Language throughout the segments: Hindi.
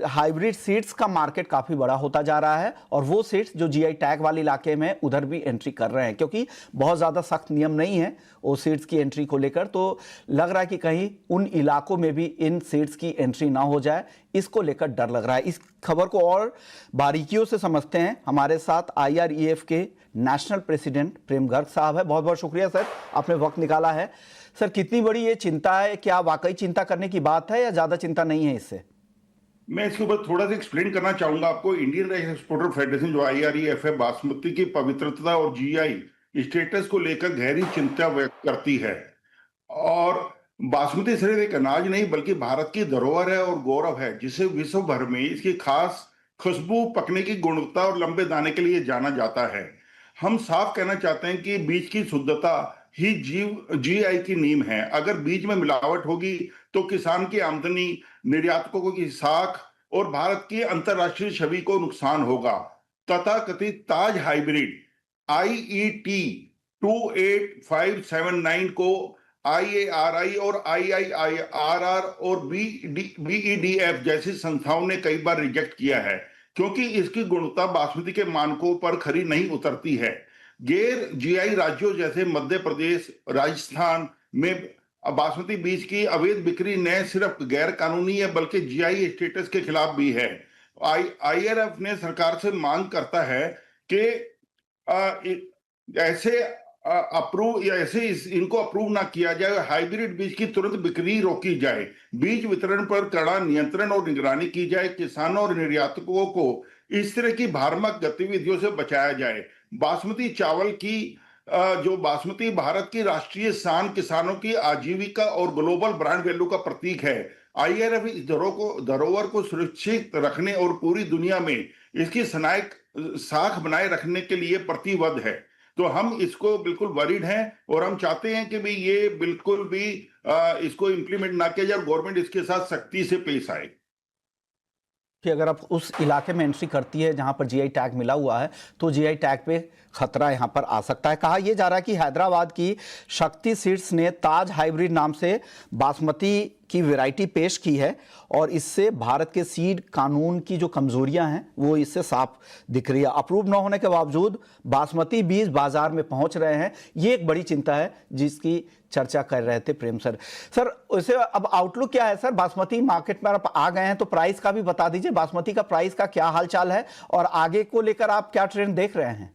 हाइब्रिड सीड्स का मार्केट काफ़ी बड़ा होता जा रहा है और वो सीड्स जो जीआई टैग वाले इलाके में उधर भी एंट्री कर रहे हैं, क्योंकि बहुत ज़्यादा सख्त नियम नहीं है वो सीड्स की एंट्री को लेकर। तो लग रहा है कि कहीं उन इलाकों में भी इन सीड्स की एंट्री ना हो जाए, इसको लेकर डर लग रहा है। इस खबर को और बारीकियों से समझते हैं। हमारे साथ IREF के नेशनल प्रेसिडेंट प्रेम गर्ग साहब है। बहुत बहुत शुक्रिया सर, आपने वक्त निकाला है। सर, कितनी बड़ी ये चिंता है? क्या वाकई चिंता करने की बात है या ज़्यादा चिंता नहीं है इससे? मैं इसके ऊपर थोड़ा सा एक्सप्लेन करना चाहूंगा आपको। इंडियन राइस एक्सपोर्टर फेडरेशन जो IREF है, बासमती की पवित्रता और GI स्टेटस को लेकर गहरी चिंता व्यक्त करती है। और बासमती सिर्फ एक अनाज नहीं बल्कि भारत की धरोहर है और गौरव है, जिसे विश्व भर में इसकी खास खुशबू, पकने की गुणवत्ता और लंबे दाने के लिए जाना जाता है। हम साफ कहना चाहते हैं कि बीज की शुद्धता ही GI की नींव है। अगर बीज में मिलावट होगी तो किसान की आमदनी, निर्यातकों की साख और भारत की अंतरराष्ट्रीय छवि को नुकसान होगा। तथाकथित ताज हाइब्रिड IET 28579 को IARI और IIRR और BEDF जैसी संस्थाओं ने कई बार रिजेक्ट किया है, क्योंकि इसकी गुणवत्ता बासमती के मानकों पर खरी नहीं उतरती है। गैर GI राज्यों जैसे मध्य प्रदेश, राजस्थान में बासमती बीज की अवैध बिक्री न सिर्फ गैर कानूनी है बल्कि GI स्टेटस के खिलाफ भी है। IRF ने सरकार से मांग करता है कि ऐसे अप्रूव या ऐसे इनको अप्रूव ना किया जाए, हाइब्रिड बीज की तुरंत बिक्री रोकी जाए, बीज वितरण पर कड़ा नियंत्रण और निगरानी की जाए, किसानों और निर्यातकों को इस तरह की भ्रामक गतिविधियों से बचाया जाए। बासमती चावल की जो बासमती भारत की राष्ट्रीय शान, किसानों की आजीविका और ग्लोबल ब्रांड वैल्यू का प्रतीक है। IRF इस धरोहर को सुरक्षित रखने और पूरी दुनिया में इसकी साख बनाए रखने के लिए प्रतिबद्ध है। तो हम इसको बिल्कुल वरीड हैं और हम चाहते हैं कि भी ये बिल्कुल भी इसको इंप्लीमेंट ना किया जाए और गवर्नमेंट इसके साथ सख्ती से पेश आए। कि अगर आप उस इलाके में एंट्री करती है जहां पर GI टैग मिला हुआ है तो GI टैग पे खतरा यहां पर आ सकता है। कहा यह जा रहा है कि हैदराबाद की शक्ति सीड्स ने ताज हाइब्रिड नाम से बासमती की वैरायटी पेश की है और इससे भारत के सीड कानून की जो कमजोरियां हैं वो इससे साफ दिख रही है। अप्रूव न होने के बावजूद बासमती बीज बाजार में पहुंच रहे हैं, ये एक बड़ी चिंता है जिसकी चर्चा कर रहे थे प्रेम सर। सर, वैसे अब आउटलुक क्या है सर? बासमती मार्केट में आप आ गए हैं तो प्राइस का भी बता दीजिए, बासमती का प्राइस का क्या हालचाल है और आगे को लेकर आप क्या ट्रेंड देख रहे हैं?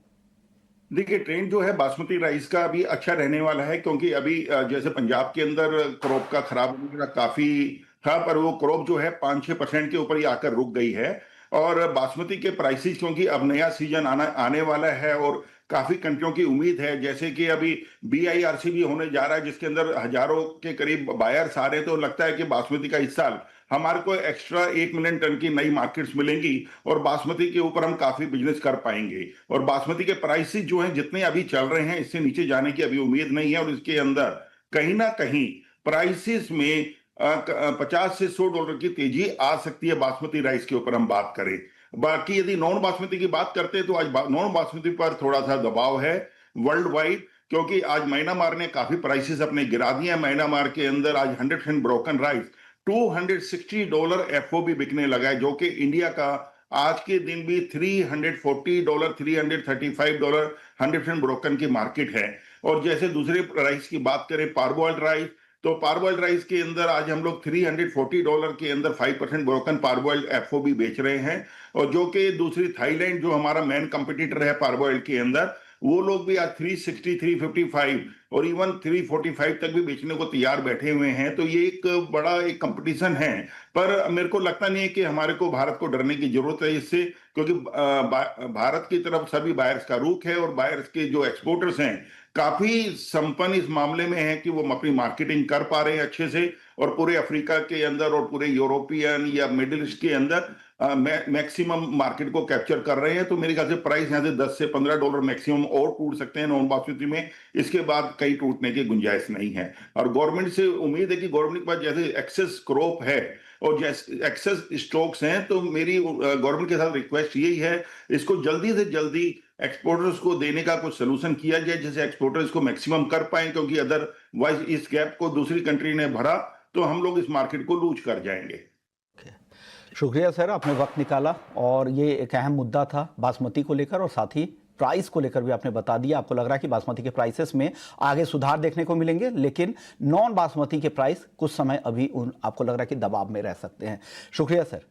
देखिए, ट्रेंड जो है बासमती राइस का अभी अच्छा रहने वाला है, क्योंकि अभी जैसे पंजाब के अंदर क्रॉप का खराब होने का काफी था, पर वो क्रॉप जो है 5-6% के ऊपर ही आकर रुक गई है। और बासमती के प्राइसेस, क्योंकि अब नया सीजन आने वाला है और काफी कंट्रियों की उम्मीद है, जैसे कि अभी BIRC भी होने जा रहा है जिसके अंदर हजारों के करीब बायर्स आ रहे हैं, तो लगता है कि बासमती का इस साल हमारे को एक्स्ट्रा 1 मिलियन टन की नई मार्केट्स मिलेंगी और बासमती के ऊपर हम काफी बिजनेस कर पाएंगे। और बासमती के प्राइसेस जो हैं जितने अभी चल रहे हैं, इससे नीचे जाने की अभी उम्मीद नहीं है और इसके अंदर कहीं ना कहीं प्राइसेस में 50 से $100 की तेजी आ सकती है बासमती राइस के ऊपर हम बात करें। बाकी यदि नॉन बासमती की बात करते हैं तो आज नॉन बासमती पर थोड़ा सा दबाव है वर्ल्ड वाइड, क्योंकि आज म्यांमार ने काफी प्राइसेस अपने गिरा दिए हैं। म्यांमार के अंदर आज 100% ब्रोकन राइस $260 FOB बिकने लगा है, जो कि इंडिया का आज के दिन भी $340, $335 100% ब्रोकन की मार्केट है। और जैसे दूसरे राइस की बात करें, पारबॉइल्ड राइस, तो पारबॉइल्ड राइस के अंदर आज हम लोग $340 के अंदर 5% ब्रोकन पारबॉइल्ड FOB बेच रहे हैं। और जो कि दूसरी थाईलैंड जो हमारा मेन कंपटीटर है पारबॉइल्ड के अंदर, वो लोग भी आज 360, 355 और इवन 345 तक भी बेचने को तैयार बैठे हुए हैं। तो ये एक बड़ा एक कंपटीशन है, पर मेरे को लगता नहीं है कि हमारे को भारत को डरने की जरूरत है इससे, क्योंकि भारत की तरफ सभी बायर्स का रुख है और बायर्स के जो एक्सपोर्टर्स हैं काफी संपन्न इस मामले में है कि वो अपनी मार्केटिंग कर पा रहे हैं अच्छे से और पूरे अफ्रीका के अंदर और पूरे यूरोपियन या मिडिल ईस्ट के अंदर मैक्सिमम मार्केट को कैप्चर कर रहे हैं। तो मेरे ख्याल से प्राइस यहाँ से $10 से $15 मैक्सिमम और टूट सकते हैं नॉन बासमती में, इसके बाद कहीं टूटने की गुंजाइश नहीं है। और गवर्नमेंट से उम्मीद है कि गवर्नमेंट के पास जैसे एक्सेस क्रॉप है और जैसे एक्सेस स्टॉक्स हैं, तो मेरी गवर्नमेंट के साथ रिक्वेस्ट यही है, इसको जल्दी से जल्दी एक्सपोर्टर्स को देने का कुछ सोल्यूशन किया जाए जिससे एक्सपोर्टर्स को मैक्सिमम कर पाए, क्योंकि अदरवाइज इस गैप को दूसरी कंट्री ने भरा तो हम लोग इस मार्केट को लूज कर जाएंगे। शुक्रिया सर, आपने वक्त निकाला और ये एक अहम मुद्दा था बासमती को लेकर और साथ ही प्राइस को लेकर भी आपने बता दिया। आपको लग रहा है कि बासमती के प्राइसेस में आगे सुधार देखने को मिलेंगे, लेकिन नॉन बासमती के प्राइस कुछ समय अभी आपको लग रहा है कि दबाव में रह सकते हैं। शुक्रिया सर।